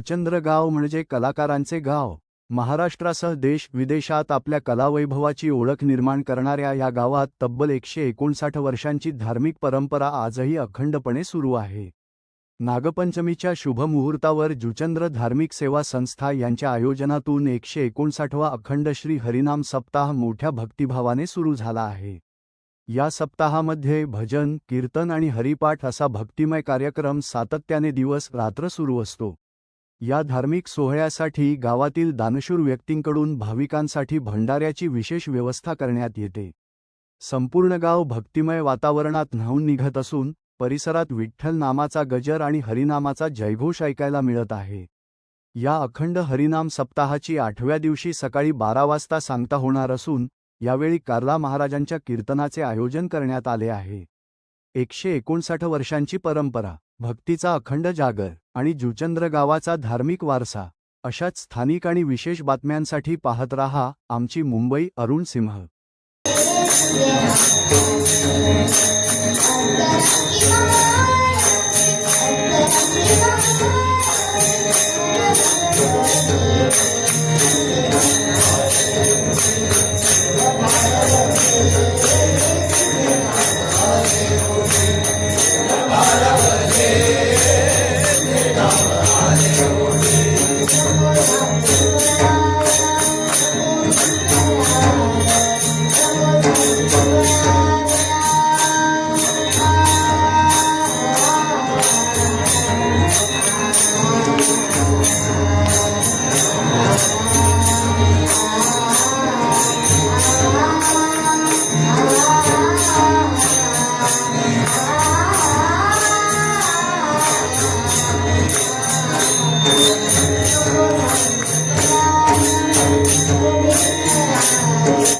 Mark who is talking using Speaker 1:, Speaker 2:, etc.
Speaker 1: जुचंद्र गाव म्हणजे कलाकारांचे गाव। महाराष्ट्रासह देश विदेशात आपल्या कलावैभवाची ओळख निर्माण करणाऱ्या या गावात तब्बल 159 वर्षांची धार्मिक परंपरा आजही अखंडपणे सुरू आहे। नागपंचमीच्या शुभ मुहूर्तावर जुचंद्र धार्मिक सेवा संस्था यांच्या आयोजनातून 159वा अखंड श्री हरिनाम सप्ताह मोठ्या भक्तिभावाने सुरू झाला आहे। या सप्ताहामध्ये भजन, कीर्तन आणि हरिपाठ असा भक्तिमय कार्यक्रम सातत्याने दिवस रात्र सुरू असतो। या धार्मिक सोहळ्यासाठी गावातील दानशूर व्यक्तींकडून भाविकांसाठी भंडाऱ्याची विशेष व्यवस्था करण्यात येते। संपूर्ण गाव भक्तिमय वातावरणात न्हाऊन निघत असून परिसरात विठ्ठल नामाचा गजर आणि हरिनामाचा जयघोष ऐकायला मिळत आहे। या अखंड हरिनाम सप्ताहाची 8व्या दिवशी सकाळी 12 वाजता सांगता होणार असून यावेळी कार्ला महाराजांच्या कीर्तनाचे आयोजन करण्यात आले आहे। 159 वर्षांची परंपरा, भक्तीचा अखंड जागर आणि जुचंद्र गावाचा धार्मिक वारसा अशाच स्थानिक आणि विशेष बातम्यांसाठी पाहत रहा आमची मुंबई अरुण सिंह।